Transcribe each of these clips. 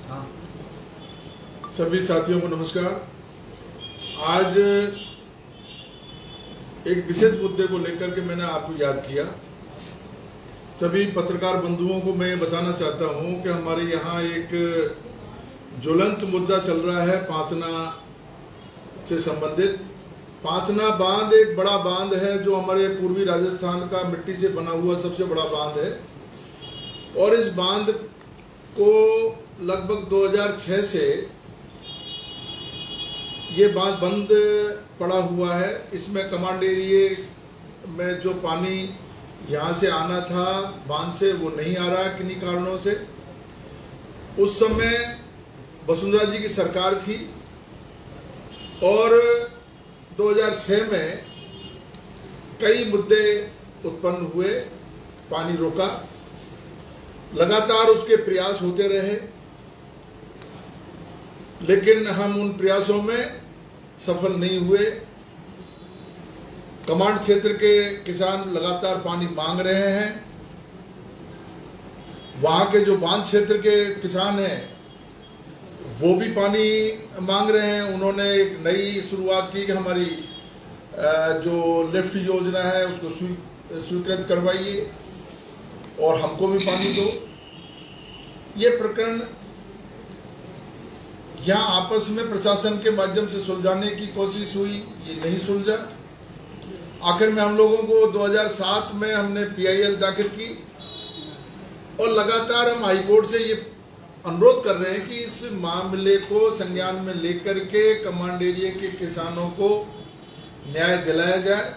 हाँ। सभी साथियों को नमस्कार। आज एक विशेष मुद्दे को लेकर के मैंने आपको याद किया। सभी पत्रकार बंधुओं को मैं बताना चाहता हूं कि हमारे यहाँ एक ज्वलंत मुद्दा चल रहा है पांचना से संबंधित। पांचना बांध एक बड़ा बांध है जो हमारे पूर्वी राजस्थान का मिट्टी से बना हुआ सबसे बड़ा बांध है और इस बांध को लगभग 2006 से ये बांध बंद पड़ा हुआ है। इसमें कमांड एरिया में जो पानी यहाँ से आना था बांध से वो नहीं आ रहा किन्हीं कारणों से। उस समय वसुंधरा जी की सरकार थी और 2006 में कई मुद्दे उत्पन्न हुए, पानी रोका, लगातार उसके प्रयास होते रहे लेकिन हम उन प्रयासों में सफल नहीं हुए। कमांड क्षेत्र के किसान लगातार पानी मांग रहे हैं। वहां के जो बांध क्षेत्र के किसान हैं वो भी पानी मांग रहे हैं। उन्होंने एक नई शुरुआत की कि हमारी जो लिफ्ट योजना है उसको स्वीकृत करवाइए और हमको भी पानी दो। ये प्रकरण यहाँ आपस में प्रशासन के माध्यम से सुलझाने की कोशिश हुई, ये नहीं सुलझा। आखिर में हम लोगों को 2007 में हमने PIL दाखिल की और लगातार हम हाईकोर्ट से ये अनुरोध कर रहे हैं कि इस मामले को संज्ञान में लेकर के कमांड एरिया के किसानों को न्याय दिलाया जाए।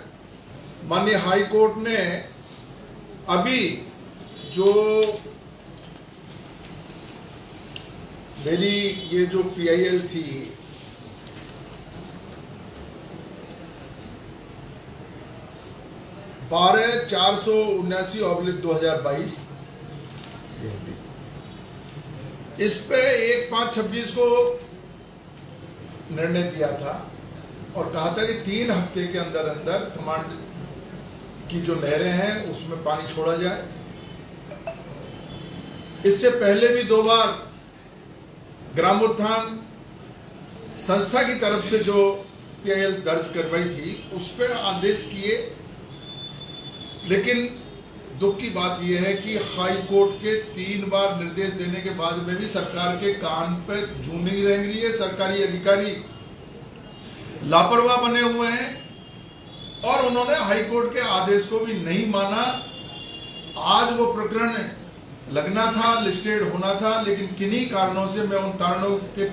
माननीय हाईकोर्ट ने अभी जो मेरी ये जो PIL थी बारह 479/2022 इस पे 1/5/26 को निर्णय दिया था और कहा था कि 3 हफ्ते के अंदर अंदर कमांड की जो नहरें हैं उसमें पानी छोड़ा जाए। इससे पहले भी 2 बार ग्रामोत्थान संस्था की तरफ से जो PIL दर्ज करवाई थी उस पर आदेश किए, लेकिन दुख की बात यह है कि हाई कोर्ट के 3 बार निर्देश देने के बाद में भी सरकार के कान पे जू नहीं रेंग रही है। सरकारी अधिकारी लापरवाह बने हुए हैं और उन्होंने हाई कोर्ट के आदेश को भी नहीं माना। आज वो प्रकरण लगना था, लिस्टेड होना था, लेकिन किन्हीं कारणों से, मैं उन कारणों के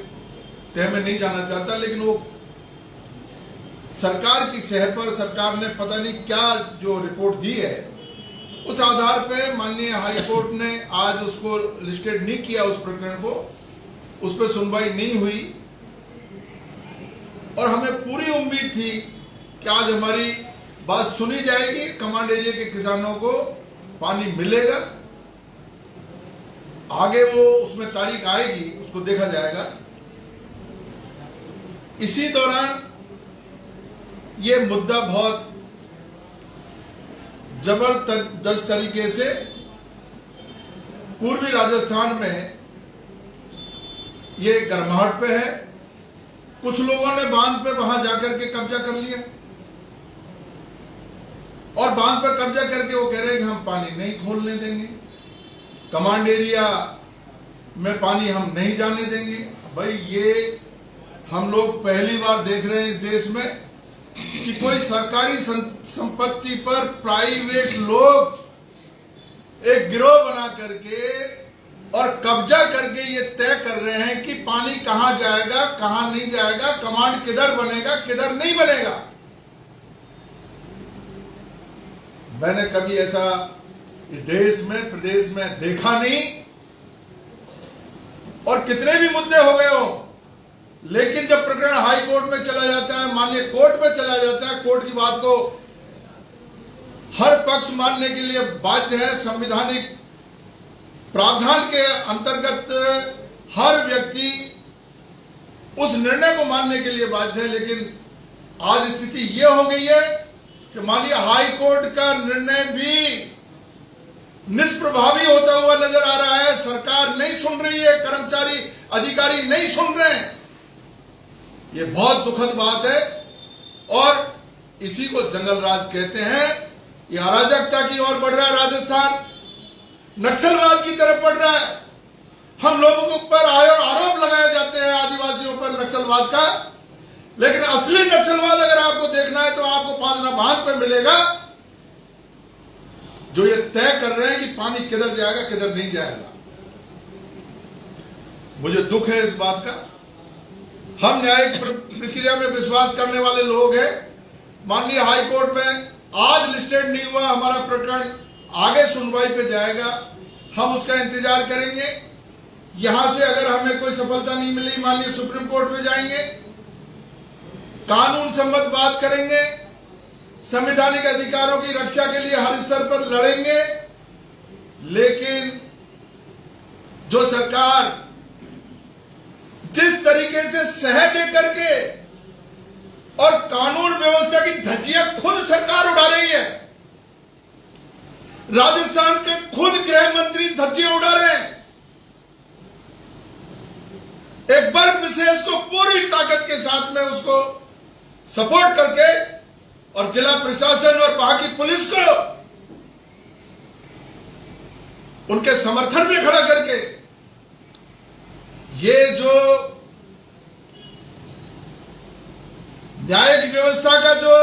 तह में नहीं जाना चाहता, लेकिन वो सरकार की सह पर सरकार ने पता नहीं क्या जो रिपोर्ट दी है उस आधार पे माननीय हाई कोर्ट ने आज उसको लिस्टेड नहीं किया, उस प्रकरण को, उस पर सुनवाई नहीं हुई और हमें पूरी उम्मीद थी कि आज हमारी बात सुनी जाएगी, कमांड एरिया के किसानों को पानी मिलेगा। आगे वो उसमें तारीख आएगी, उसको देखा जाएगा। इसी दौरान ये मुद्दा बहुत जबरदस्त तरीके से पूर्वी राजस्थान में ये गर्माहट पे है। कुछ लोगों ने बांध पे वहां जाकर के कब्जा कर लिया और बांध पे कब्जा करके वो कह रहे हैं कि हम पानी नहीं खोलने देंगे, कमांड एरिया में पानी हम नहीं जाने देंगे। भाई ये हम लोग पहली बार देख रहे हैं इस देश में कि कोई सरकारी संपत्ति पर प्राइवेट लोग एक गिरोह बना करके और कब्जा करके ये तय कर रहे हैं कि पानी कहां जाएगा, कहां नहीं जाएगा, कमांड किधर बनेगा, किधर नहीं बनेगा। मैंने कभी ऐसा इस देश में, प्रदेश में देखा नहीं। और कितने भी मुद्दे हो गए हो, लेकिन जब प्रकरण हाई कोर्ट में चला जाता है, माननीय कोर्ट में चला जाता है, कोर्ट की बात को हर पक्ष मानने के लिए बाध्य है। संवैधानिक प्रावधान के अंतर्गत हर व्यक्ति उस निर्णय को मानने के लिए बाध्य है। लेकिन आज स्थिति यह हो गई है कि माननीय हाई कोर्ट का निर्णय भी निष्प्रभावी होता हुआ नजर आ रहा है। सरकार नहीं सुन रही है, कर्मचारी अधिकारी नहीं सुन रहे हैं। ये बहुत दुखद बात है और इसी को जंगल राज कहते हैं। ये अराजकता की ओर बढ़ रहा है। राजस्थान नक्सलवाद की तरफ बढ़ रहा है। हम लोगों के ऊपर आरोप लगाए जाते हैं आदिवासियों पर नक्सलवाद का, लेकिन असली नक्सलवाद अगर आपको देखना है तो आपको पांचनाभान पर मिलेगा, जो ये तय कर रहे हैं कि पानी किधर जाएगा किधर नहीं जाएगा। मुझे दुख है इस बात का। हम न्यायिक प्रक्रिया में विश्वास करने वाले लोग हैं। माननीय हाई कोर्ट में आज लिस्टेड नहीं हुआ हमारा प्रकरण, आगे सुनवाई पे जाएगा, हम उसका इंतजार करेंगे। यहां से अगर हमें कोई सफलता नहीं मिली, माननीय सुप्रीम कोर्ट में जाएंगे, कानून सम्मत बात करेंगे, संवैधानिक अधिकारों की रक्षा के लिए हर स्तर पर लड़ेंगे। लेकिन जो सरकार जिस तरीके से सह दे करके और कानून व्यवस्था की धज्जियां खुद सरकार उड़ा रही है, राजस्थान के खुद गृह मंत्री धज्जियां उड़ा रहे हैं। एक वर्ग विशेष को पूरी ताकत के साथ में उसको सपोर्ट करके और जिला प्रशासन और वहां की पुलिस को उनके समर्थन में खड़ा करके ये जो न्यायिक व्यवस्था का जो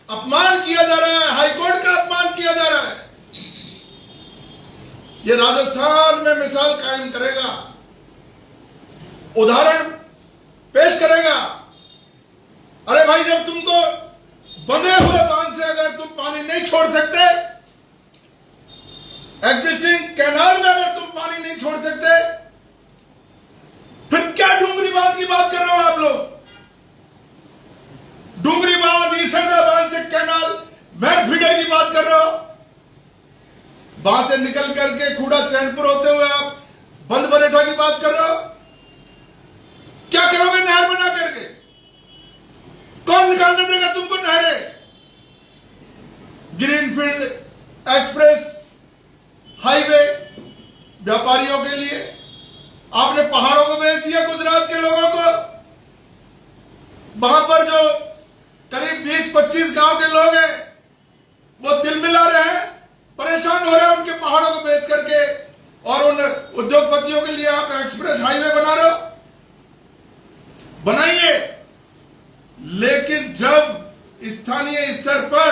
अपमान किया जा रहा है, हाईकोर्ट का अपमान किया जा रहा है, ये राजस्थान में मिसाल कायम करेगा, उदाहरण पेश करेगा। अरे भाई, जब तुमको बंधे हुए बांध से अगर तुम पानी नहीं छोड़ सकते, एग्जिस्टिंग कैनाल में अगर तुम पानी नहीं छोड़ सकते, फिर क्या डूंगरी बांध की बात कर रहे हो आप लोग? डूंगरी बांध, ईसरदा बांध से कैनाल मैन फीडर की बात कर रहे हो। वहां से निकल करके खूड़ा चैनपुर होते हुए आप बंद बरेठा की बात कर रहे हो। क्या कहोगे नहर बना करके? कौन निकालने देगा तुमको नहरें? ग्रीनफील्ड एक्सप्रेस हाईवे व्यापारियों के लिए आपने पहाड़ों को बेच दिया, गुजरात के लोगों को। वहां पर जो करीब 20-25 गांव के लोग हैं वो तिलमिला रहे हैं, परेशान हो रहे हैं उनके पहाड़ों को बेच करके, और उन उद्योगपतियों के लिए आप एक्सप्रेस हाईवे बना रहे हो। बनाइए, लेकिन जब स्थानीय स्तर पर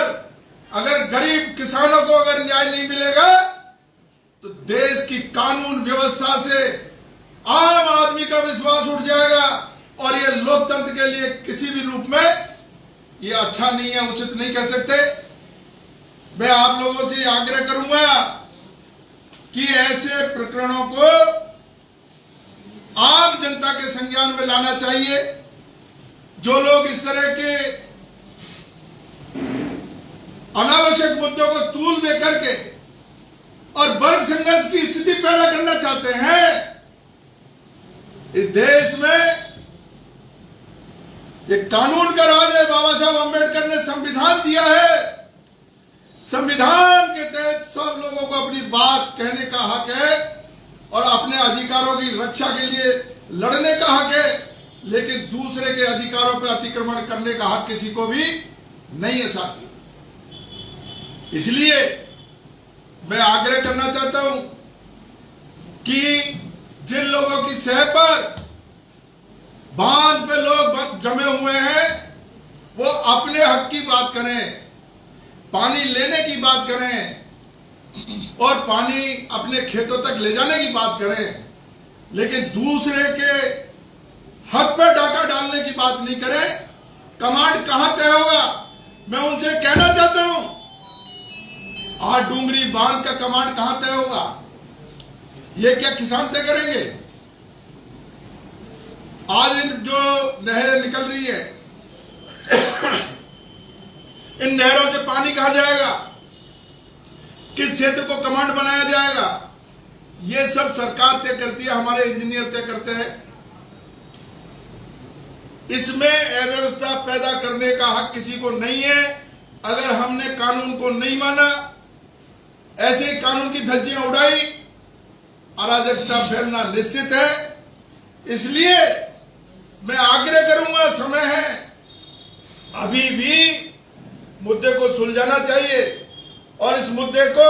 अगर गरीब किसानों को अगर न्याय नहीं मिलेगा तो देश की कानून व्यवस्था से आम आदमी का विश्वास उठ जाएगा, और ये लोकतंत्र के लिए किसी भी रूप में ये अच्छा नहीं है, उचित नहीं कह सकते। मैं आप लोगों से आग्रह करूंगा कि ऐसे प्रकरणों को आम जनता के संज्ञान में लाना चाहिए। जो लोग इस तरह के अनावश्यक मुद्दों को तूल दे करके और वर्ग संघर्ष की स्थिति पैदा करना चाहते हैं, इस देश में ये कानून का राज है। बाबा साहब अम्बेडकर ने संविधान दिया है, संविधान के तहत सब लोगों को अपनी बात कहने का हक है और अपने अधिकारों की रक्षा के लिए लड़ने का हक है, लेकिन दूसरे के अधिकारों पर अतिक्रमण करने का हक किसी को भी नहीं है साथी। इसलिए मैं आग्रह करना चाहता हूं कि जिन लोगों की सह पर बांध पे लोग जमे हुए हैं वो अपने हक की बात करें, पानी लेने की बात करें और पानी अपने खेतों तक ले जाने की बात करें, लेकिन दूसरे के हक पर डाका डालने की बात नहीं करें। कमांड कहां तय होगा? मैं उनसे कहना चाहता हूं, आज डूंगरी बांध का कमांड कहां तय होगा? ये क्या किसान तय करेंगे? आज इन जो नहरें निकल रही है इन नहरों से पानी कहां जाएगा, किस क्षेत्र को कमांड बनाया जाएगा, ये सब सरकार तय करती है, हमारे इंजीनियर तय करते हैं। इसमें अव्यवस्था पैदा करने का हक किसी को नहीं है। अगर हमने कानून को नहीं माना, ऐसे ही कानून की धज्जियां उड़ाई, अराजकता फैलना निश्चित है। इसलिए मैं आग्रह करूंगा, समय है, अभी भी मुद्दे को सुलझाना चाहिए और इस मुद्दे को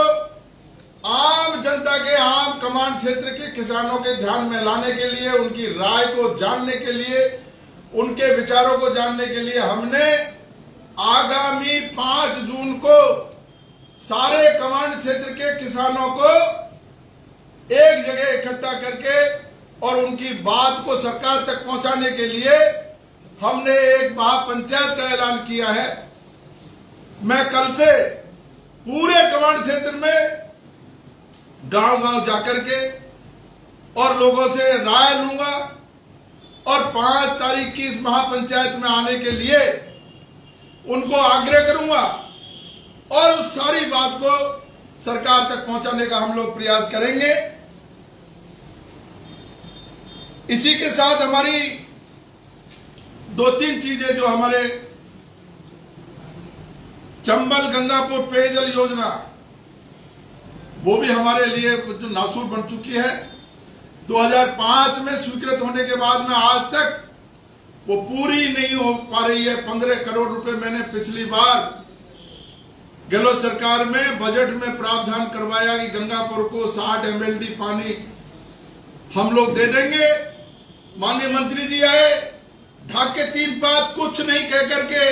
आम जनता के, आम कमांड क्षेत्र के किसानों के ध्यान में लाने के लिए, उनकी राय को जानने के लिए, उनके विचारों को जानने के लिए हमने आगामी 5 जून को सारे कमांड क्षेत्र के किसानों को एक जगह इकट्ठा करके और उनकी बात को सरकार तक पहुंचाने के लिए हमने एक महापंचायत का ऐलान किया है। मैं कल से पूरे कमांड क्षेत्र में गांव-गांव जाकर के और लोगों से राय लूंगा और 5 तारीख की इस महापंचायत में आने के लिए उनको आग्रह करूंगा और उस सारी बात को सरकार तक पहुंचाने का हम लोग प्रयास करेंगे। इसी के साथ हमारी 2-3 चीजें जो हमारे चंबल गंगापुर पेयजल योजना, वो भी हमारे लिए जो नासूर बन चुकी है। 2005 में स्वीकृत होने के बाद में आज तक वो पूरी नहीं हो पा रही है। 15 करोड़ रुपए मैंने पिछली बार गहलोत सरकार में बजट में प्रावधान करवाया कि गंगापुर को 60 MLD पानी हम लोग दे देंगे। माननीय मंत्री जी आए, ढाक के 3 बात कुछ नहीं कह करके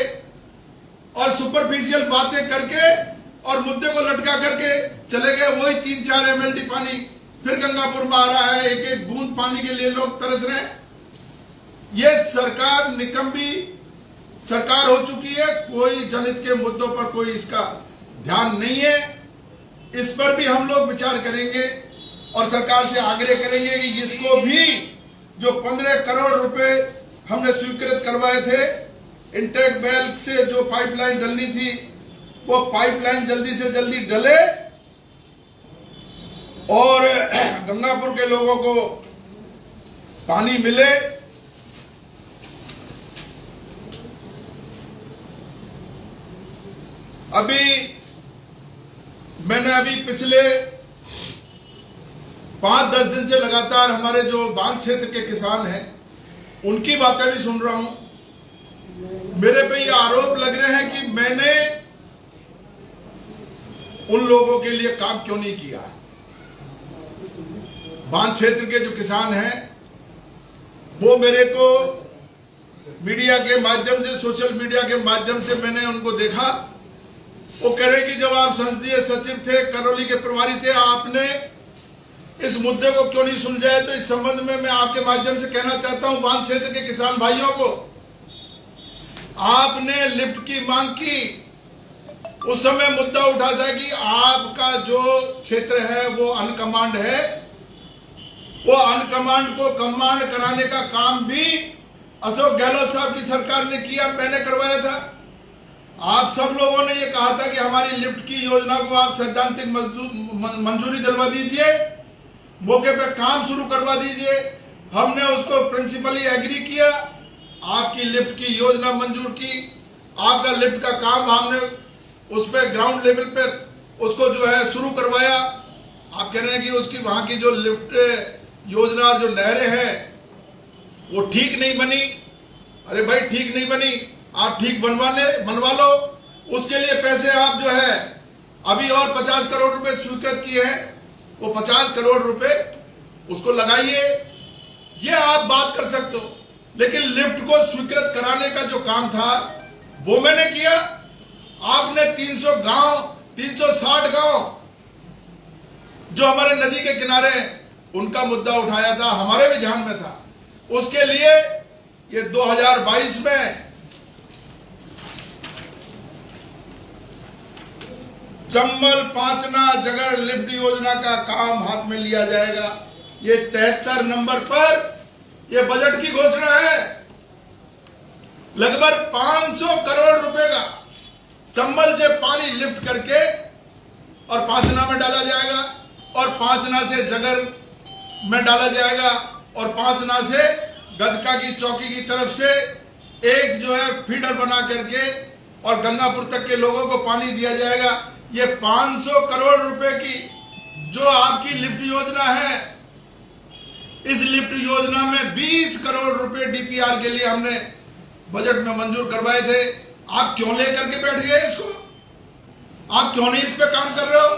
और सुपरफिशियल बातें करके और मुद्दे को लटका करके चले गए। वही 3-4 MLD पानी फिर गंगापुर में आ रहा है। एक एक बूंद पानी के लिए लोग तरस रहे हैं। ये सरकार निकम्मी सरकार हो चुकी है। कोई जनहित के मुद्दों पर कोई इसका ध्यान नहीं है। इस पर भी हम लोग विचार करेंगे और सरकार से आग्रह करेंगे कि इसको भी जो 15 करोड़ रुपए हमने स्वीकृत करवाए थे, इंटेक बेल्ट से जो पाइपलाइन डलनी थी, वो पाइपलाइन जल्दी से जल्दी डले और गंगापुर के लोगों को पानी मिले। मैंने पिछले 5-10 दिन से लगातार हमारे जो बांध क्षेत्र के किसान हैं, उनकी बातें भी सुन रहा हूं। मेरे पे ये आरोप लग रहे हैं कि मैंने उन लोगों के लिए काम क्यों नहीं किया। बांध क्षेत्र के जो किसान हैं, वो मेरे को मीडिया के माध्यम से, सोशल मीडिया के माध्यम से मैंने उनको देखा। वो कह रहे कि जब आप संसदीय सचिव थे, करौली के प्रभारी थे, आपने इस मुद्दे को क्यों नहीं सुलझाया। तो इस संबंध में मैं आपके माध्यम से कहना चाहता हूं बांध क्षेत्र के किसान भाइयों को, आपने लिफ्ट की मांग की, उस समय मुद्दा उठा था कि आपका जो क्षेत्र है वो अनकमांड है। वो अनकमांड को कमांड कराने का काम भी अशोक गहलोत साहब की सरकार ने किया, मैंने करवाया था। आप सब लोगों ने ये कहा था कि हमारी लिफ्ट की योजना को आप सैद्धांतिक मंजूरी दिलवा दीजिए, मौके पे काम शुरू करवा दीजिए। हमने उसको प्रिंसिपली एग्री किया, आपकी लिफ्ट की योजना मंजूर की, आपका लिफ्ट का काम हमने उस पे ग्राउंड लेवल पे उसको जो है शुरू करवाया। आप कह रहे हैं कि उसकी वहां की जो लिफ्ट योजना, जो नहरें हैं, वो ठीक नहीं बनी। अरे भाई, ठीक नहीं बनी, आप ठीक बनवा लो। उसके लिए पैसे आप जो है अभी और 50 करोड़ रुपए स्वीकृत किए हैं, वो 50 करोड़ रुपए उसको लगाइए। ये आप बात कर सकते हो, लेकिन लिफ्ट को स्वीकृत कराने का जो काम था वो मैंने किया। आपने 360 गांव जो हमारे नदी के किनारे उनका मुद्दा उठाया था, हमारे भी ध्यान में था। उसके लिए ये 2022 में चंबल पांचना जगह लिफ्ट योजना का काम हाथ में लिया जाएगा। ये 73 नंबर पर ये बजट की घोषणा है। लगभग 500 करोड़ रुपए का चंबल से पानी लिफ्ट करके और पांचना में डाला जाएगा, और पांचना से जगर में डाला जाएगा, और पांचना से गदका की चौकी की तरफ से एक जो है फीडर बना करके और गंगापुर तक के लोगों को पानी दिया जाएगा। ये 500 करोड़ रुपए की जो आपकी लिफ्ट योजना है, इस लिफ्ट योजना में 20 करोड़ रुपए डीपीआर के लिए हमने बजट में मंजूर करवाए थे। आप क्यों लेकर के बैठ गए इसको? आप क्यों नहीं इस पे काम कर रहे हो?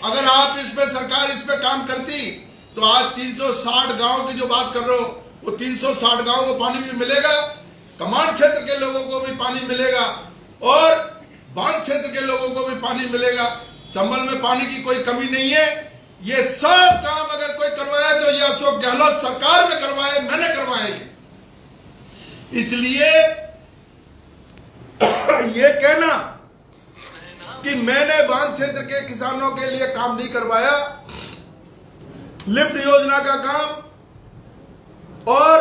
अगर आप इस पे, सरकार इस पे काम करती तो आज 360 गांव की जो बात कर रहे हो, वो 360 गांव को पानी भी मिलेगा, कमांड क्षेत्र के लोगों को भी पानी मिलेगा, और बांध क्षेत्र के लोगों को भी पानी मिलेगा। चंबल में पानी की कोई कमी नहीं है। ये सब काम अगर कोई करवाए तो ये अशोक गहलोत सरकार में करवाए, मैंने करवाए। इसलिए ये कहना कि मैंने बांध क्षेत्र के किसानों के लिए काम नहीं करवाया, लिफ्ट योजना का काम और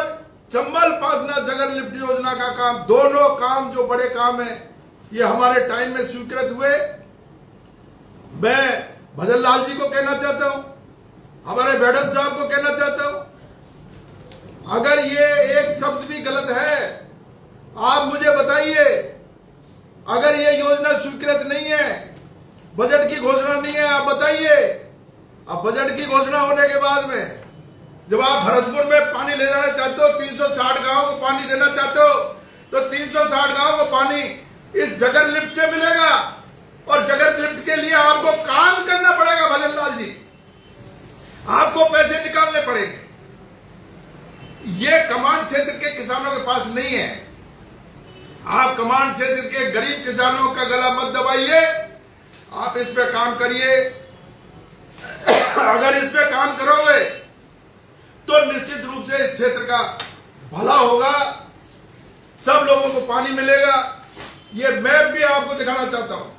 चंबल पांचना जगर लिफ्ट योजना का काम, दोनों काम जो बड़े काम है, ये हमारे टाइम में स्वीकृत हुए। मैं भजन लाल जी को कहना चाहता हूं, हमारे मैडम साहब को कहना चाहता हूं, अगर ये एक शब्द भी गलत है आप मुझे बताइए। अगर ये योजना स्वीकृत नहीं है, बजट की घोषणा नहीं है, आप बताइए। अब बजट की घोषणा होने के बाद में जब आप भरतपुर में पानी ले जाना चाहते हो, 360 गांव को पानी देना चाहते हो, तो 360 गांव को पानी इस जगर लिफ्ट से मिलेगा, और जगर लिफ्ट के लिए आपको काम करना पड़ेगा भजन लाल जी, आपको पैसे निकालने पड़ेंगे। ये कमांड क्षेत्र के किसानों के पास नहीं है। आप कमांड क्षेत्र के गरीब किसानों का गला मत दबाइए, आप इस पे काम करिए। अगर इस पे काम करोगे तो निश्चित रूप से इस क्षेत्र का भला होगा, सब लोगों को पानी मिलेगा। ये मैप भी आपको दिखाना चाहता हूं,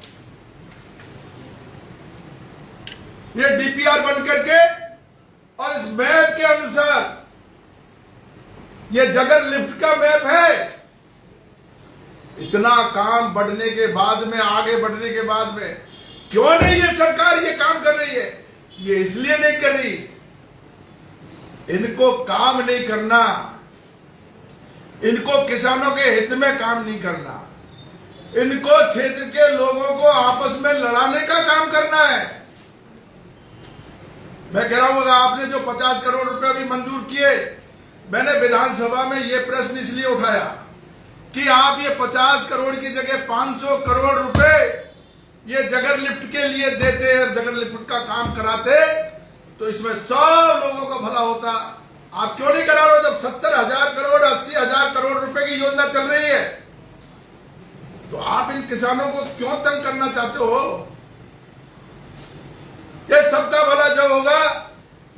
ये डीपीआर बन करके, और इस मैप के अनुसार ये जगर लिफ्ट का मैप है। इतना काम बढ़ने के बाद में, आगे बढ़ने के बाद में क्यों नहीं ये सरकार ये काम कर रही है? ये इसलिए नहीं कर रही, इनको काम नहीं करना, इनको किसानों के हित में काम नहीं करना, इनको क्षेत्र के लोगों को आपस में लड़ाने का काम करना है। मैं कह रहा हूं, आपने जो 50 करोड़ रुपए भी मंजूर किए, मैंने विधानसभा में यह प्रश्न इसलिए उठाया कि आप ये 50 करोड़ की जगह 500 करोड़ रुपए ये जगर लिफ्ट के लिए देते और जगर लिफ्ट का काम कराते तो इसमें सब लोगों का भला होता। आप क्यों नहीं करा रहे हो? जब 70,000 करोड़ 80,000 करोड़ रुपए की योजना चल रही है, तो आप इन किसानों को क्यों तंग करना चाहते हो? ये सबका भला जब होगा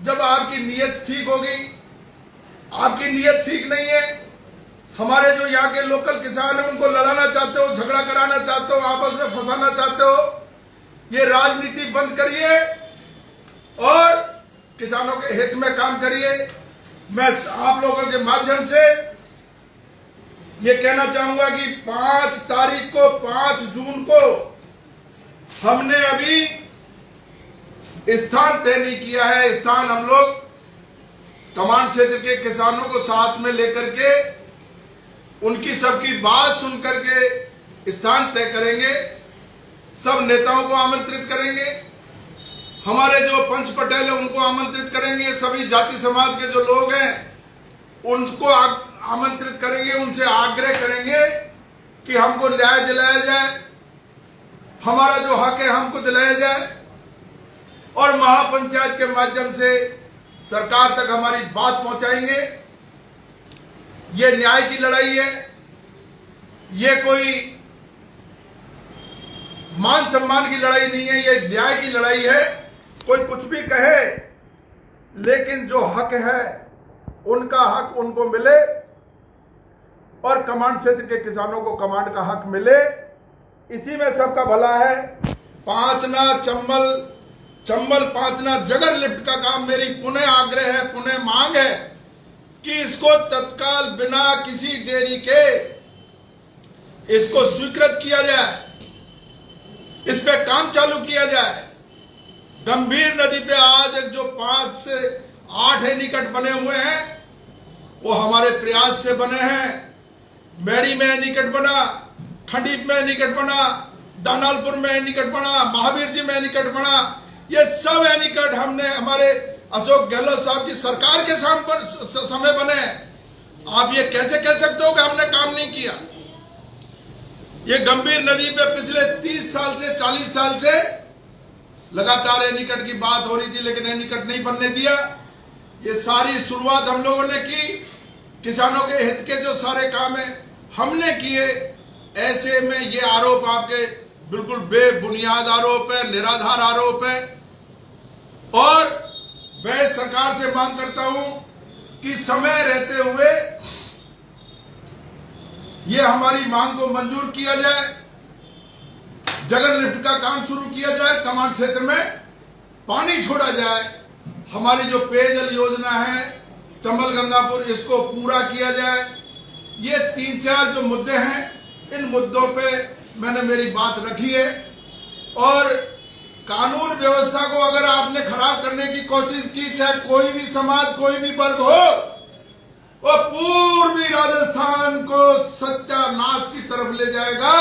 जब आपकी नीयत ठीक होगी। आपकी नीयत ठीक नहीं है। हमारे जो यहाँ के लोकल किसान हैं उनको लड़ाना चाहते हो, झगड़ा कराना चाहते हो, आपस में फंसाना चाहते हो। ये राजनीति बंद करिए और किसानों के हित में काम करिए। मैं आप लोगों के माध्यम से ये कहना चाहूंगा कि 5 तारीख को, 5 जून को हमने अभी स्थान तय नहीं किया है। स्थान हम लोग कमांड क्षेत्र के किसानों को साथ में लेकर के उनकी सबकी बात सुन करके स्थान तय करेंगे। सब नेताओं को आमंत्रित करेंगे, हमारे जो पंच पटेल है उनको आमंत्रित करेंगे, सभी जाति समाज के जो लोग हैं उनको आमंत्रित करेंगे, उनसे आग्रह करेंगे कि हमको न्याय दिलाया जाए, हमारा जो हक है हमको दिलाया जाए, और महापंचायत के माध्यम से सरकार तक हमारी बात पहुंचाएंगे। ये न्याय की लड़ाई है, ये कोई मान सम्मान की लड़ाई नहीं है, ये न्याय की लड़ाई है। कोई कुछ भी कहे, लेकिन जो हक है उनका हक उनको मिले और कमांड क्षेत्र के किसानों को कमांड का हक मिले, इसी में सबका भला है। पांचना चंबल पांचना जगर लिफ्ट का काम मेरी पुनः आग्रह है, पुनः मांग है कि इसको तत्काल बिना किसी देरी के इसको स्वीकृत किया जाए। इस पे काम चालू किया जाए। गंभीर नदी पे आज जो 5 से 8 एनीकट बने हुए हैं वो हमारे प्रयास से बने हैं। मैरी में एनीकट बना, खंडीप में एनीकट बना, दानालपुर में एनीकट बना, महावीर जी में एनीकट बना। ये सब एनीकट हमने हमारे अशोक गहलोत साहब की सरकार के समय बने। आप ये कैसे कह सकते हो कि हमने काम नहीं किया? ये गंभीर नदी पे पिछले 30 साल से 40 साल से लगातार एनीकट की बात हो रही थी, लेकिन एनीकट नहीं बनने दिया। ये सारी शुरुआत हम लोगों ने की, किसानों के हित के जो सारे काम है हमने किए। ऐसे में ये आरोप आपके बिल्कुल बेबुनियाद आरोप है, निराधार आरोप है। और मैं सरकार से मांग करता हूं कि समय रहते हुए ये हमारी मांग को मंजूर किया जाए, जगह लिफ्ट का काम शुरू किया जाए, कमांड क्षेत्र में पानी छोड़ा जाए। हमारी जो पेयजल योजना है चंबल गंगापुर, इसको पूरा किया जाए। ये 3-4 जो मुद्दे हैं, इन मुद्दों पे मैंने मेरी बात रखी है। और कानून व्यवस्था को अगर आपने खराब करने की कोशिश की, चाहे कोई भी समाज, कोई भी वर्ग हो, वो पूर्वी राजस्थान को सत्यानाश की तरफ ले जाएगा।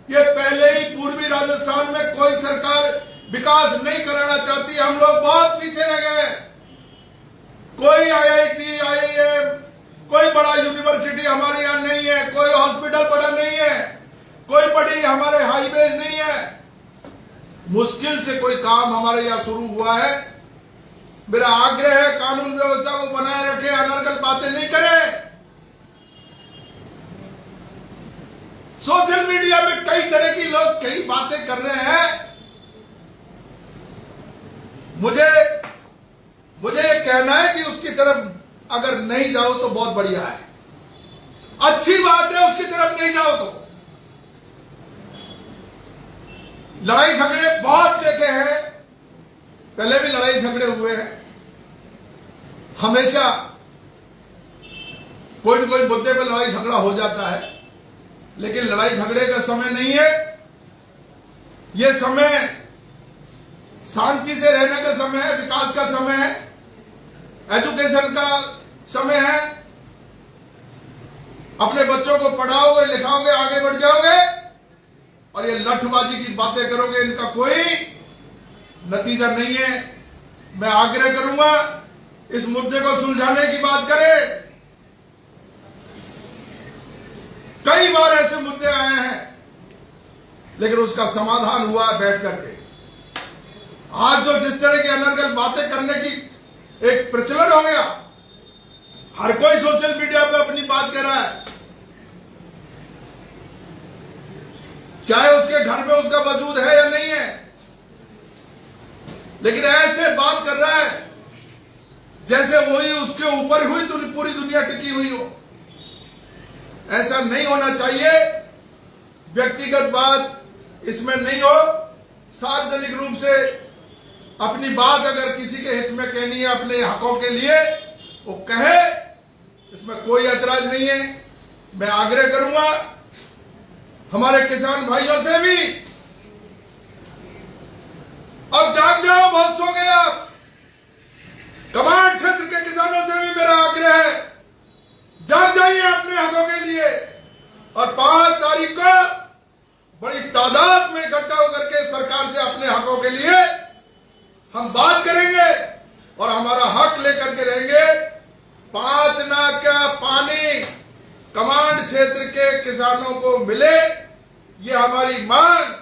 ये पहले ही पूर्वी राजस्थान में कोई सरकार विकास नहीं कराना चाहती। हम लोग बहुत पीछे रह गए। कोई IIT, IIM, कोई बड़ा यूनिवर्सिटी हमारे यहाँ नहीं है, कोई हॉस्पिटल बड़ा नहीं है, कोई बड़ी हमारे हाईवेज नहीं है। मुश्किल से कोई काम हमारे यहाँ शुरू हुआ है। मेरा आग्रह है कानून व्यवस्था को बनाए रखे, अनर्गल बातें नहीं करें। सोशल मीडिया में कई तरह की लोग कई बातें कर रहे हैं। मुझे ये कहना है कि उसकी तरफ अगर नहीं जाओ तो बहुत बढ़िया है, अच्छी बात है। उसकी तरफ नहीं जाओ तो लड़ाई झगड़े बहुत देखे हैं, पहले भी लड़ाई झगड़े हुए हैं। हमेशा कोई न कोई मुद्दे पर लड़ाई झगड़ा हो जाता है, लेकिन लड़ाई झगड़े का समय नहीं है। यह समय शांति से रहने का समय है, विकास का समय है, एजुकेशन का समय है। अपने बच्चों को पढ़ाओगे, लिखाओगे, आगे बढ़ जाओगे। और ये लठबाजी की बातें करोगे, इनका कोई नतीजा नहीं है। मैं आग्रह करूंगा इस मुद्दे को सुलझाने की बात करें। कई बार ऐसे मुद्दे आए हैं, लेकिन उसका समाधान हुआ बैठ करके। आज जो जिस तरह की अनर्गल बातें करने की एक प्रचलन हो गया, हर कोई सोशल मीडिया पे अपनी बात कर रहा है, चाहे उसके घर में उसका वजूद है या नहीं है, लेकिन ऐसे बात कर रहा है जैसे वही उसके ऊपर हुई तो पूरी दुनिया टिकी हुई हो। ऐसा नहीं होना चाहिए। व्यक्तिगत बात इसमें नहीं हो, सार्वजनिक रूप से अपनी बात अगर किसी के हित में कहनी है, अपने हकों के लिए, वो कहे, इसमें कोई ऐतराज नहीं है। मैं आग्रह करूंगा हमारे किसान भाइयों से भी, अब जाग जाओ, बहुत सो गए आप। कमांड क्षेत्र के किसानों से भी मेरा आग्रह है, जाग जाइए अपने हकों के लिए। और 5 तारीख को बड़ी तादाद में इकट्ठा होकर के सरकार से अपने हकों के लिए हम बात करेंगे और हमारा हक लेकर के रहेंगे। 5 नाक का पानी कमांड क्षेत्र के किसानों को मिले, ये हमारी मांग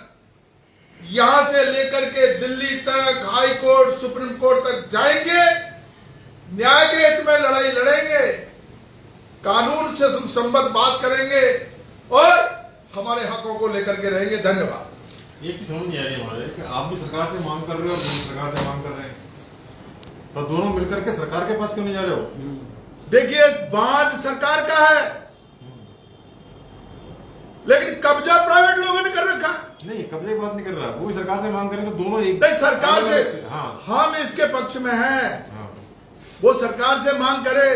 यहां से लेकर के दिल्ली तक, हाई कोर्ट, सुप्रीम कोर्ट तक जाएंगे। न्याय के हित में लड़ाई लड़ेंगे, कानून से संबद्ध बात करेंगे और हमारे हकों को लेकर के रहेंगे। धन्यवाद। ये समझ नहीं आ रही हमारे कि आप भी सरकार से मांग कर रहे हो और हम सरकार से मांग कर रहे हैं, तो दोनों मिलकर के सरकार के पास क्यों नहीं जा रहे हो? देखिए, बांध सरकार का है, लेकिन कब्जा प्राइवेट लोगों ने कर रखा। नहीं, कब्जे की बात नहीं कर रहा, वो भी सरकार से मांग करें तो दोनों एक नहीं, सरकार से, हाँ, हम इसके पक्ष में हैं। हाँ। वो सरकार से मांग करे।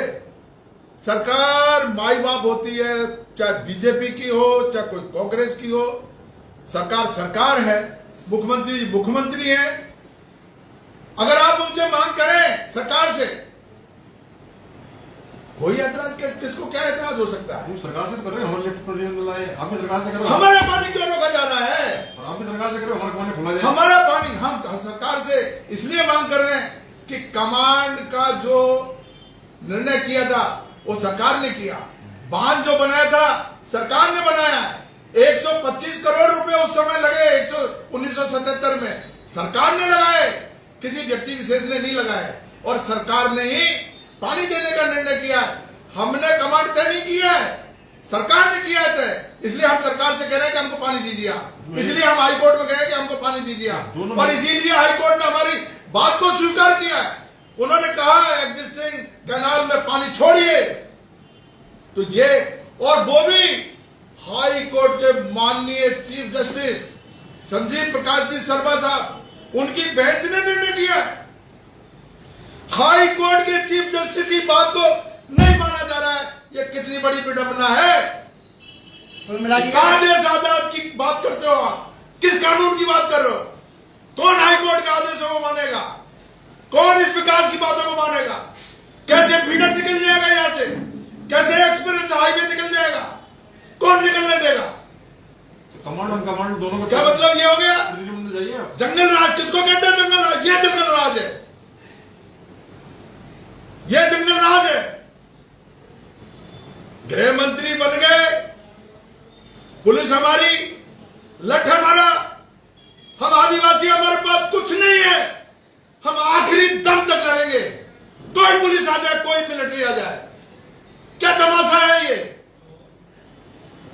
सरकार माई बाप होती है, चाहे बीजेपी की हो, चाहे कोई कांग्रेस की हो। सरकार सरकार है, मुख्यमंत्री मुख्यमंत्री है। अगर आप उनसे मांग करें सरकार से, कोई ऐतराज किसको क्या ऐतराज हो सकता है? सरकार से तो कर रहे हैं, हमारे लिफ्ट प्रोजेक्ट लाए, आप भी सरकार से कर रहे हो। हमारा पानी क्यों रोका जा रहा है? और आप भी सरकार से कर रहे हो, हमारा पानी खोला जाए। हमारा पानी हम सरकार से इसलिए मांग कर रहे हैं कि कमांड का जो निर्णय किया था वो सरकार ने किया। बांध जो बनाया था सरकार ने बनाया है। 125 करोड़ रुपए उस समय लगे 1977 में, सरकार ने लगाए, किसी व्यक्ति विशेष ने नहीं लगाए। और सरकार ने ही पानी देने का निर्णय किया है। हमने कमांड तय नहीं किया है, सरकार ने किया है। इसलिए हम सरकार से कह रहे हैं कि हमको पानी दीजिए। इसलिए हम हाई कोर्ट में गए कि हमको पानी दीजिए, और इसीलिए हाई कोर्ट ने हमारी बात को स्वीकार किया है। उन्होंने कहा एग्जिस्टिंग कैनाल में पानी छोड़िए। तो ये, और वो भी हाई कोर्ट के माननीय चीफ जस्टिस संजीव प्रकाश जी शर्मा साहब, उनकी बेंच ने निर्णय किया है। हाई कोर्ट के चीफ जस्टिस की बात को नहीं माना जा रहा है। ये कितनी बड़ी विडंबना है। आदेश आजाद की बात करते हो आप, किस कानून की बात कर रहे हो? कौन हाई कोर्ट के आदेशों को मानेगा? कौन इस विकास की बातों को मानेगा? कैसे फीडर निकल जाएगा यहां से? कैसे एक्सप्रेस हाईवे निकल जाएगा? कौन निकलने देगा? तो कमांड और कमांड दोनों का मतलब ये हो गया जाइए। जंगल राज। किसको कहते हैं जंगल राज? ये जंगल राज है, ये जंगल राज है। गृह मंत्री बन गए, पुलिस हमारी, लठ हमारा, हम आदिवासी, हमारे पास कुछ नहीं है। हम आखिरी दम तक लड़ेंगे। कोई पुलिस आ जाए, कोई मिलिट्री आ जाए, क्या तमाशा है ये?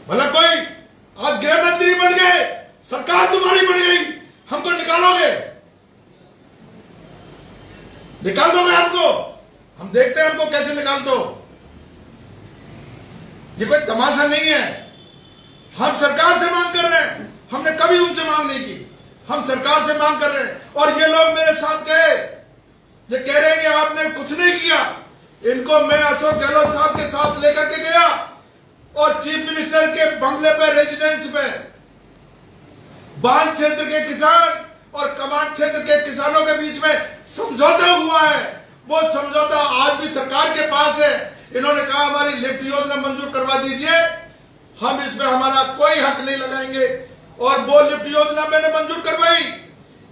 भला कोई आज गृह मंत्री बन गए, सरकार तुम्हारी बन गई, हमको निकालोगे? निकाल दोगे हमको? हम देखते हैं हमको कैसे निकाल दो। ये कोई तमाशा नहीं है। हम सरकार से मांग कर रहे हैं, हमने कभी उनसे मांग नहीं की। हम सरकार से मांग कर रहे हैं। और ये लोग मेरे साथ गए, ये कह रहे हैं कि आपने कुछ नहीं किया। इनको मैं अशोक गहलोत साहब के साथ लेकर के गया और चीफ मिनिस्टर के बंगले पे, रेजिडेंस पे, बांध क्षेत्र के किसान और कमांड क्षेत्र के किसानों के बीच में समझौता हुआ है। वो समझौता आज भी सरकार के पास है। इन्होंने कहा हमारी लिफ्ट योजना मंजूर करवा दीजिए, हम इसमें हमारा कोई हक नहीं लगाएंगे। और वो लिफ्ट योजना मैंने मंजूर करवाई।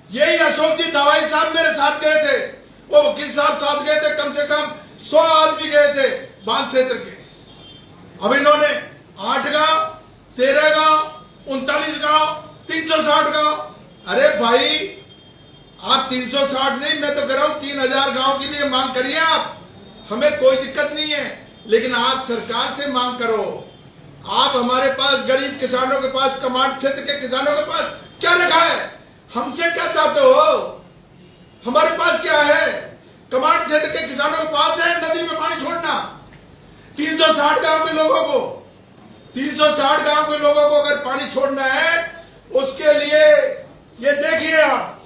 यही अशोक जी दवाई साहब मेरे साथ गए थे, वो वकील साहब साथ गए थे, कम से कम 100 आदमी गए थे बांध क्षेत्र के। अब इन्होंने 8 गांव, 13 गांव, 39 गांव, 360 गांव। अरे भाई, आप 360 नहीं, मैं तो कह रहा हूं 3000 गांव के लिए मांग करिए आप, हमें कोई दिक्कत नहीं है। लेकिन आप सरकार से मांग करो। आप हमारे पास गरीब किसानों के पास, कमांड क्षेत्र के किसानों के पास क्या रखा है? हमसे क्या चाहते हो? हमारे पास क्या है? कमांड क्षेत्र के किसानों के पास है नदी में पानी छोड़ना। 360 गांव के लोगों को, 360 गांव के लोगों को अगर पानी छोड़ना है, उसके लिए ये देखिए आप,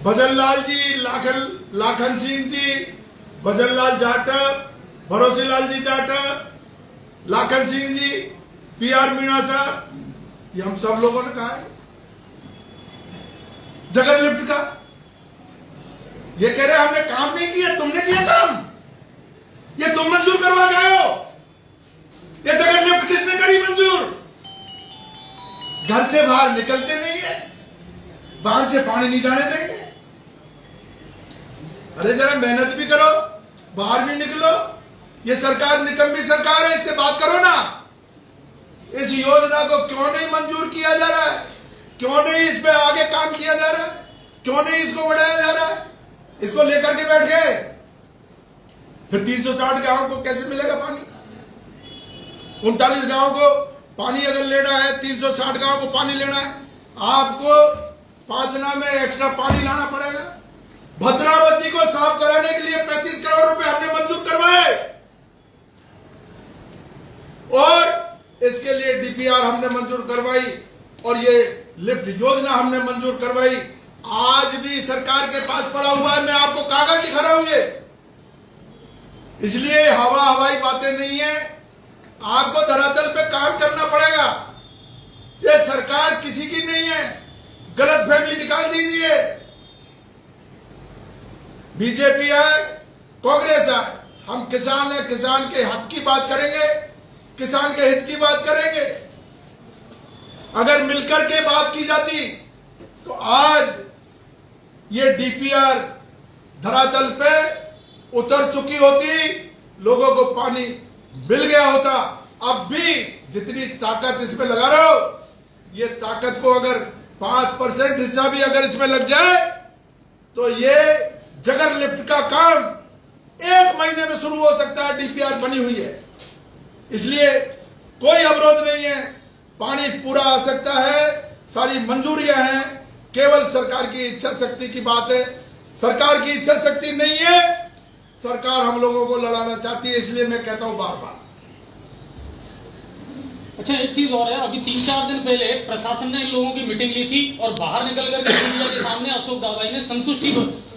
भजनलाल जी, लाखन सिंह जी, भजनलाल जाटव, भरोसेलाल जी जाटव, लाखन सिंह जी, PR मीणा साहब, ये हम सब लोगों ने कहा है। जगत लिफ्ट का ये कह रहे हमने काम नहीं किया, तुमने किया काम, ये तुम मंजूर करवा के आए हो। ये जगत लिफ्ट किसने करी मंजूर? घर से बाहर निकलते नहीं है, बांध से पानी नहीं जाने देंगे। अरे जरा मेहनत भी करो, बाहर भी निकलो। ये सरकार निकम्मी सरकार है, इससे बात करो ना। इस योजना को क्यों नहीं मंजूर किया जा रहा है? क्यों नहीं इस पे आगे काम किया जा रहा है? क्यों नहीं इसको बढ़ाया जा रहा है? इसको लेकर के बैठ गए, फिर 360 गांव को कैसे मिलेगा पानी? 39 गांव को पानी अगर लेना है, 360 गांव को पानी लेना है, आपको 5 में एक्स्ट्रा पानी लाना पड़ेगा। भद्रावती को साफ कराने के लिए 35 करोड़ रुपए हमने मंजूर करवाए, और इसके लिए DPR हमने मंजूर करवाई, और ये लिफ्ट योजना हमने मंजूर करवाई। आज भी सरकार के पास पड़ा हुआ है, मैं आपको कागज दिखा रहा हूं। ये इसलिए हवाई बातें नहीं है, आपको धरातल पे काम करना पड़ेगा। ये सरकार किसी की नहीं है, गलतफहमी निकाल दीजिए। बीजेपी है, कांग्रेस है, हम किसान हैं, किसान के हक की बात करेंगे, किसान के हित की बात करेंगे। अगर मिलकर के बात की जाती तो आज ये डीपीआर धरातल पे उतर चुकी होती, लोगों को पानी मिल गया होता। अब भी जितनी ताकत इसमें लगा रहे हो, ये ताकत को अगर 5% हिस्सा भी अगर इसमें लग जाए तो ये जगर लिफ्ट का काम 1 महीने में शुरू हो सकता है। डीपीआर बनी हुई है, इसलिए कोई अवरोध नहीं है, पानी पूरा आ सकता है, सारी मंजूरियां हैं, केवल सरकार की इच्छा शक्ति की बात है। सरकार की इच्छा शक्ति नहीं है, सरकार हम लोगों को लड़ाना चाहती है, इसलिए मैं कहता हूं बार बार। अच्छा, एक चीज और है, अभी 3-4 दिन पहले प्रशासन ने इन लोगों की मीटिंग ली थी और बाहर निकल कर मीडिया के सामने अशोक दावाई ने संतुष्टि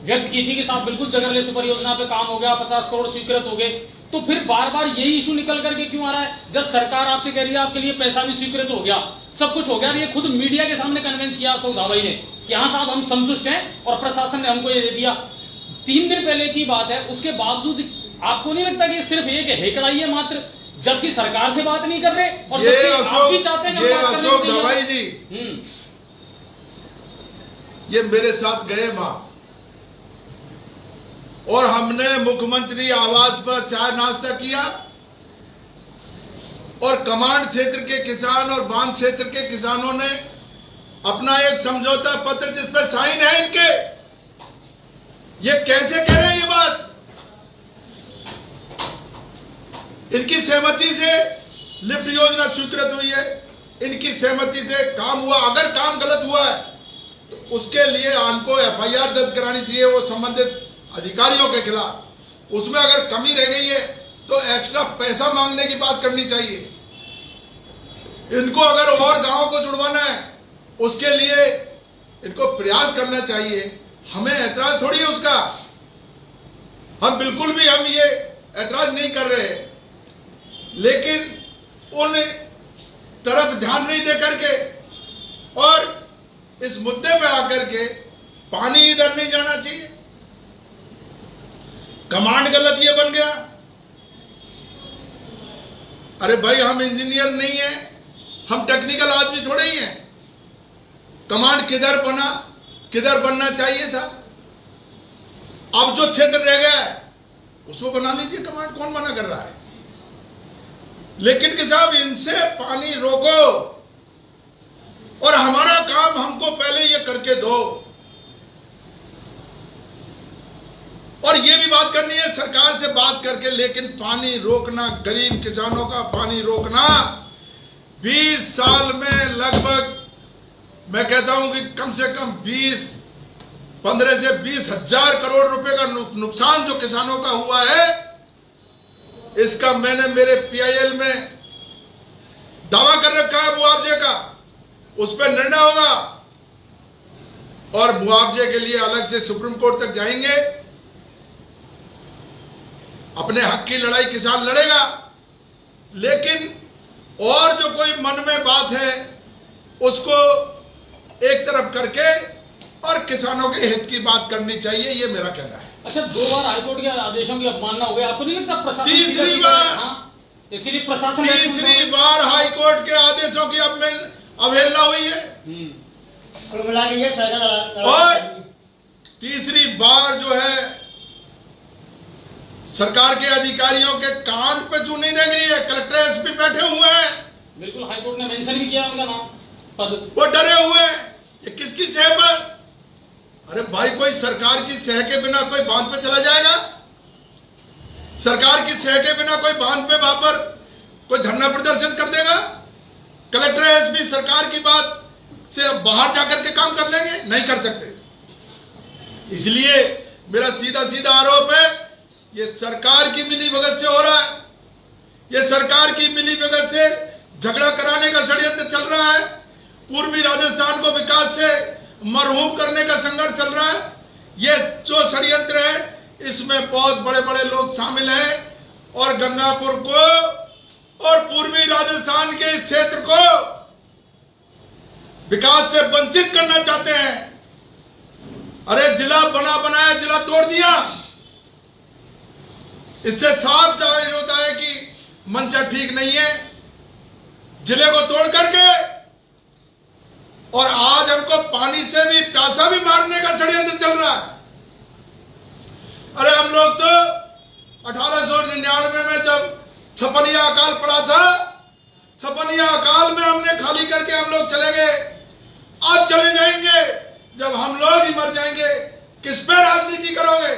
व्यक्त की थी कि साहब बिल्कुल जगर लिफ्ट परियोजना पे काम हो गया, 50 करोड़ स्वीकृत हो गए। तो फिर बार बार यही इशू निकल करके क्यों आ रहा है, जब सरकार आपसे कह रही है आपके लिए पैसा भी स्वीकृत हो गया, सब कुछ हो गया। ये खुद मीडिया के सामने कन्विंस किया अशोक दावाई ने कि हाँ साहब हम संतुष्ट हैं और प्रशासन ने हमको ये दे दिया। 3 दिन पहले की बात है, उसके बावजूद आपको नहीं लगता कि सिर्फ एक हेकड़ाई है मात्र, जबकि सरकार से बात नहीं कर रहे और जबकि आप भी चाहते हैं ये अशोक दावाई जी ये मेरे साथ गए वहां और हमने मुख्यमंत्री आवास पर चाय नाश्ता किया और कमांड क्षेत्र के किसान और बांध क्षेत्र के किसानों ने अपना एक समझौता पत्र जिस पर साइन है इनके। ये कैसे कह रहे हैं ये बात? इनकी सहमति से लिफ्ट योजना स्वीकृत हुई है, इनकी सहमति से काम हुआ। अगर काम गलत हुआ है तो उसके लिए हमको एफआईआर दर्ज करानी चाहिए वो संबंधित अधिकारियों के खिलाफ। उसमें अगर कमी रह गई है तो एक्स्ट्रा पैसा मांगने की बात करनी चाहिए। इनको अगर और गांवों को जुड़वाना है उसके लिए इनको प्रयास करना चाहिए। हमें ऐतराज थोड़ी है उसका, हम बिल्कुल भी हम ये ऐतराज नहीं कर रहे, लेकिन उन तरफ ध्यान नहीं दे करके और इस मुद्दे पे आकर के पानी इधर नहीं जाना चाहिए। कमांड गलत ये बन गया। अरे भाई हम इंजीनियर नहीं है, हम टेक्निकल आदमी थोड़े ही हैं। कमांड किधर बना, किधर बनना चाहिए था। अब जो क्षेत्र रह गया है उसको बना लीजिए कमांड, कौन मना कर रहा है। लेकिन कि साहब इनसे पानी रोको और हमारा काम हमको पहले ये करके दो। और ये भी बात करनी है सरकार से बात करके, लेकिन पानी रोकना, गरीब किसानों का पानी रोकना 20 साल में लगभग मैं कहता हूं कि कम से कम 15 से 20 हजार करोड़ रुपए का नुकसान जो किसानों का हुआ है, इसका मैंने मेरे पीआईएल में दावा कर रखा है मुआवजे का। उस पर निर्णय होगा और मुआवजे के लिए अलग से सुप्रीम कोर्ट तक जाएंगे। अपने हक की लड़ाई किसान लड़ेगा, लेकिन और जो कोई मन में बात है उसको एक तरफ करके और किसानों के हित की बात करनी चाहिए, ये मेरा कहना है। अच्छा, 2 बार हाईकोर्ट के आदेशों की अवमानना हो गई, आपको नहीं लगता प्रशासन तीसरी बार? हाँ, इसके लिए प्रशासन तीसरी बार हाईकोर्ट के आदेशों की अवहेलना हुई है और तीसरी बार जो है सरकार के अधिकारियों के कान पे चू नहीं देंगे। है कलेक्टर एसपी बैठे हुए हैं, बिल्कुल हाईकोर्ट ने मेंशन भी किया उनका नाम पद, वो डरे हुए हैं। ये किसकी सह पर? अरे भाई कोई सरकार की सह के बिना कोई बांध पे चला जाएगा? सरकार की सह के बिना कोई बांध पे वहां पर कोई धरना प्रदर्शन कर देगा? कलेक्टर एसपी सरकार की बात से बाहर जाकर के काम कर लेंगे? नहीं कर सकते। इसलिए मेरा सीधा सीधा आरोप है ये सरकार की मिलीभगत से हो रहा है। ये सरकार की मिलीभगत से झगड़ा कराने का षड्यंत्र चल रहा है। पूर्वी राजस्थान को विकास से मरहूम करने का संघर्ष चल रहा है। ये जो षड्यंत्र है इसमें बहुत बड़े बड़े लोग शामिल हैं। और गंगापुर को और पूर्वी राजस्थान के इस क्षेत्र को विकास से वंचित करना चाहते हैं। अरे जिला बना बनाया जिला तोड़ दिया। इससे साफ जाहिर होता है कि मंशा ठीक नहीं है। जिले को तोड़ करके और आज हमको पानी से भी प्यासा भी मारने का षड्यंत्र चल रहा है। अरे हम लोग तो 1899 में जब छपनिया अकाल पड़ा था, छपनिया अकाल में हमने खाली करके हम लोग चले गए। अब चले जाएंगे जब हम लोग ही मर जाएंगे। किस पे राजनीति करोगे?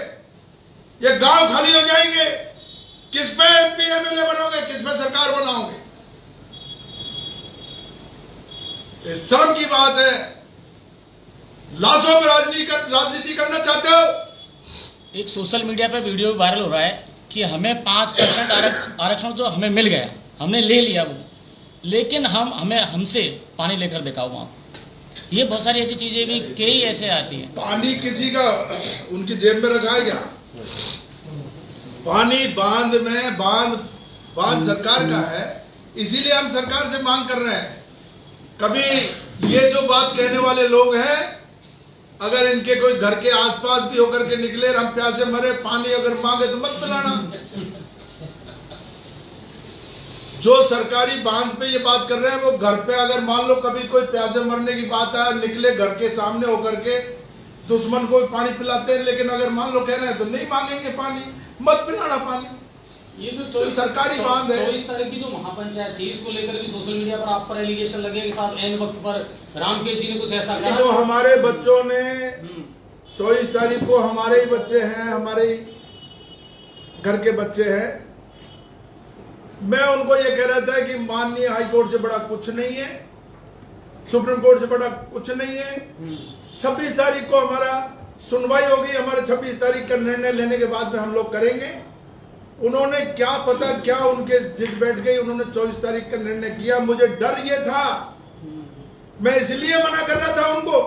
ये गांव खाली हो जाएंगे, किस पे एमपी एमएलए बनोगे? किस पे सरकार बनाओगे? ये शर्म की बात है। लाशों पर राजनीति करना चाहते हो। एक सोशल मीडिया पे वीडियो वायरल हो रहा है कि हमें 5% आरक्षण जो हमें मिल गया, हमने ले लिया वो, लेकिन हमसे पानी लेकर दिखाओ वहां। ये बहुत सारी ऐसी चीजें भी कई ऐसे आती हैं। पानी किसी का उनकी जेब में रखा है क्या? पानी बांध सरकार का है, इसीलिए हम सरकार से मांग कर रहे हैं। कभी ये जो बात कहने वाले लोग हैं, अगर इनके कोई घर के आसपास भी होकर के निकले और हम प्यासे मरे, पानी अगर मांगे तो मत पिलाना। जो सरकारी बांध पे ये बात कर रहे हैं, वो घर पे अगर मान लो कभी कोई प्यासे मरने की बात आए, निकले घर के सामने होकर के दुश्मन को पानी पिलाते हैं, लेकिन अगर मान लो कह रहे हैं तो नहीं मांगेंगे पानी, मत पिलाना पानी। ये जो सरकारी बांध है। 24 तारीख की जो महापंचायत थी, इसको लेकर भी सोशल मीडिया पर आप पर एलिगेशन लगे कि साहब एन वक्त पर रामकेश जी ने कुछ ऐसा कहा। तो हमारे बच्चों ने 24 तारीख को, हमारे ही बच्चे हैं, हमारे ही घर के बच्चे हैं। मैं उनको ये कह रहा था कि माननीय हाई कोर्ट से बड़ा कुछ नहीं है, सुप्रीम कोर्ट से बड़ा कुछ नहीं है। 26 तारीख को हमारा सुनवाई होगी। हमारे 26 तारीख का निर्णय लेने के बाद में हम लोग करेंगे। उन्होंने क्या पता क्या उनके जिद बैठ गई, उन्होंने 24 तारीख का निर्णय किया। मुझे डर ये था, मैं इसलिए मना कर रहा था उनको,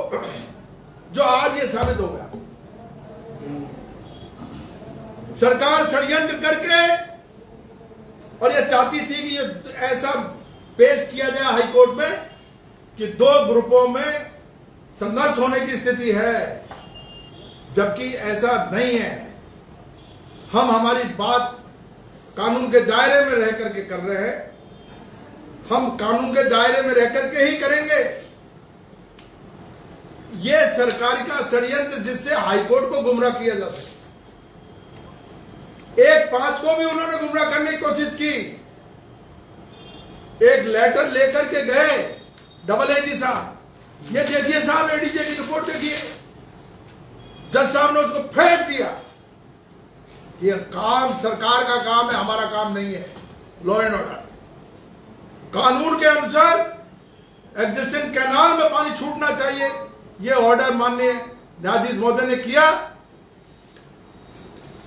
जो आज ये साबित हो गया। सरकार षड्यंत्र करके, और ये चाहती थी कि ये ऐसा पेश किया जाए हाई कोर्ट में कि 2 ग्रुपों में संघर्ष होने की स्थिति है, जबकि ऐसा नहीं है। हम हमारी बात कानून के दायरे में रह करके कर रहे हैं। हम कानून के दायरे में रह करके ही करेंगे। ये सरकार का षड्यंत्र जिससे हाईकोर्ट को गुमराह किया जा सके। 1-5 को भी उन्होंने गुमराह करने की कोशिश की। एक लेटर लेकर के गए डबल एजी साहब, ये देखिए साहब, एडीजे की रिपोर्ट देखिए। जज साहब ने उसको फेंक दिया। ये काम सरकार का काम है, हमारा काम नहीं है। लॉ एंड ऑर्डर, कानून के अनुसार एग्जिस्टिंग कैनाल में पानी छूटना चाहिए। ये ऑर्डर माननीय न्यायाधीश महोदय ने किया।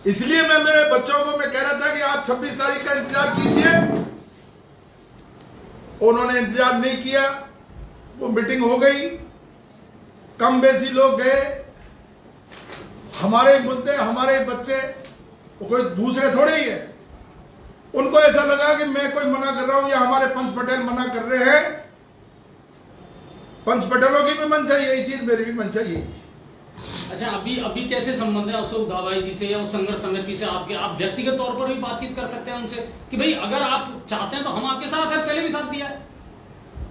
इसलिए मैं मेरे बच्चों को मैं कह रहा था कि आप 26 तारीख का इंतजार कीजिए। उन्होंने इंतजार नहीं किया। वो मीटिंग हो गई, कम बेसी लोग गए। हमारे मुद्दे, हमारे बच्चे, वो कोई दूसरे थोड़े ही है। उनको ऐसा लगा कि मैं कोई मना कर रहा हूं या हमारे पंच पटेल मना कर रहे हैं। पंच पटेलों की भी मंशा यही थी, मेरी भी मंशा यही थी। अच्छा, अभी कैसे संबंध है अशोक दावाई जी से या उस संघर्ष समिति से आपके? आप व्यक्तिगत तौर पर भी बातचीत कर सकते हैं उनसे कि भाई अगर आप चाहते हैं तो हम आपके साथ हैं, पहले भी साथ दिया है।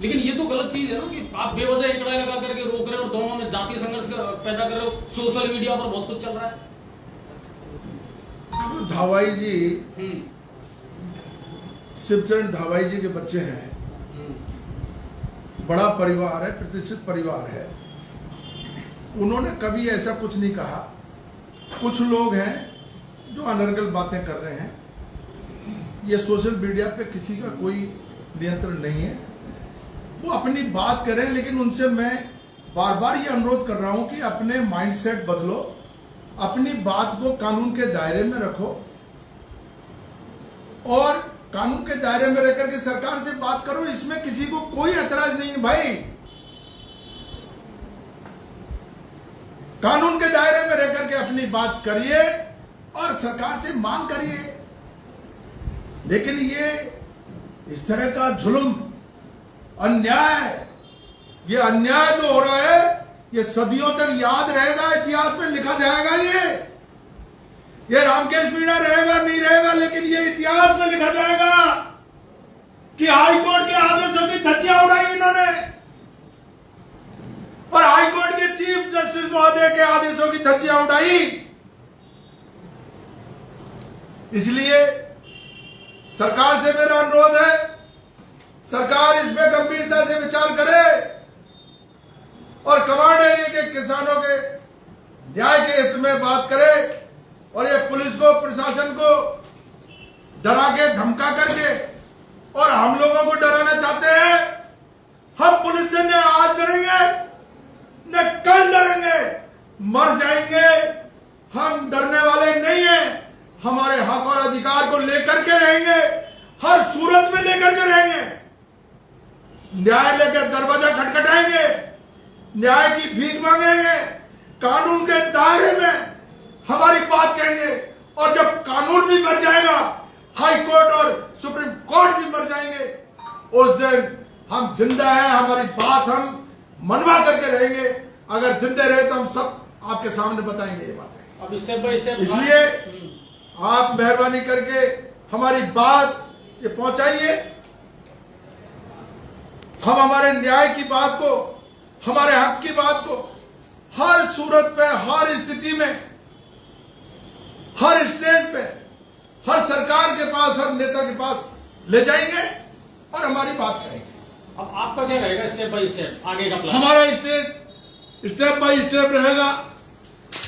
लेकिन ये तो गलत चीज है ना कि आप बेवजह एक लड़ाई लगा करके रोक रहे हो और दोनों में जातीय संघर्ष पैदा कर रहे हो। सोशल मीडिया पर बहुत कुछ चल रहा है। धावाई जी, शिवचरण धावाई जी के बच्चे हैं। बड़ा परिवार है, प्रतिष्ठित परिवार है। उन्होंने कभी ऐसा कुछ नहीं कहा। कुछ लोग हैं जो अनर्गल बातें कर रहे हैं। ये सोशल मीडिया पे किसी का कोई नियंत्रण नहीं है, वो अपनी बात करें। लेकिन उनसे मैं बार बार ये अनुरोध कर रहा हूं कि अपने माइंडसेट बदलो, अपनी बात को कानून के दायरे में रखो और कानून के दायरे में रहकर के सरकार से बात करो। इसमें किसी को कोई ऐतराज नहीं है भाई। कानून के दायरे में रहकर के अपनी बात करिए और सरकार से मांग करिए। लेकिन ये इस तरह का जुल्म, अन्याय, ये अन्याय जो हो रहा है ये सदियों तक याद रहेगा, इतिहास में लिखा जाएगा। ये रामकेश मीणा रहेगा नहीं रहेगा, लेकिन ये इतिहास में लिखा जाएगा कि हाई कोर्ट के आदेशों की धज्जियां उड़ाई इन्होंने और हाई कोर्ट के चीफ जस्टिस महोदय के आदेशों की धज्जियां उड़ाई। इसलिए सरकार से मेरा अनुरोध है, सरकार इसमें गंभीरता से विचार करे और कमांड एरिया के किसानों के न्याय के हित में बात करे और ये पुलिस को, प्रशासन को डरा के, धमका करके और हम लोगों को डराना चाहते हैं। हम पुलिस से न आज डरेंगे न कल डरेंगे, मर जाएंगे, हम डरने वाले नहीं हैं। हमारे हक और अधिकार को लेकर के रहेंगे, हर सूरत में लेकर के रहेंगे, न्यायालय के दरवाजा खटखटाएंगे, न्याय की भीख मांगेंगे, कानून के दायरे में हमारी बात कहेंगे और जब कानून भी मर जाएगा, हाई कोर्ट और सुप्रीम कोर्ट भी मर जाएंगे, उस दिन हम जिंदा हैं, हमारी बात हम मनवा करके रहेंगे। अगर जिंदे रहे तो हम सब आपके सामने बताएंगे ये बातें। अब स्टेप बाय स्टेप, इसलिए आप मेहरबानी करके हमारी बात ये पहुंचाइए। हम हमारे न्याय की बात को, हमारे हक की बात को हर सूरत पे, हर स्थिति में, हर स्टेज पे, हर सरकार के पास, हर नेता के पास ले जाएंगे और हमारी बात करेंगे। अब आपका क्या रहेगा स्टेप बाय स्टेप आगे का प्लान? हमारा स्टेप बाय स्टेप रहेगा,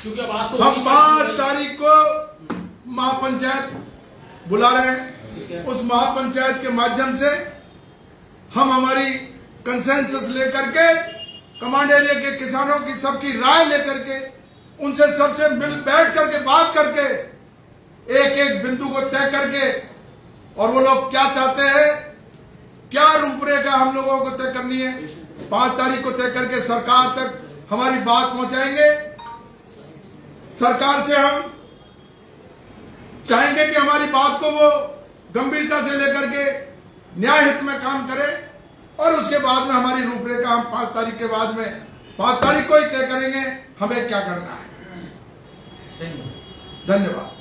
क्योंकि अब आज तो हम 5 तारीख को महापंचायत बुला रहे हैं। उस महापंचायत के माध्यम से हम हमारी कंसेंसस लेकर के, कमांड एरिया के किसानों की सबकी राय लेकर के, उनसे सबसे मिल बैठ करके बात करके, एक एक बिंदु को तय करके, और वो लोग क्या चाहते हैं, क्या रूपरेखा हम लोगों को तय करनी है, 5 तारीख को तय करके सरकार तक हमारी बात पहुंचाएंगे। सरकार से हम चाहेंगे कि हमारी बात को वो गंभीरता से लेकर के न्याय हित में काम करे और उसके बाद में हमारी रूपरेखा हम 5 तारीख के बाद में, 5 तारीख को ही तय करेंगे हमें क्या करना है। धन्यवाद।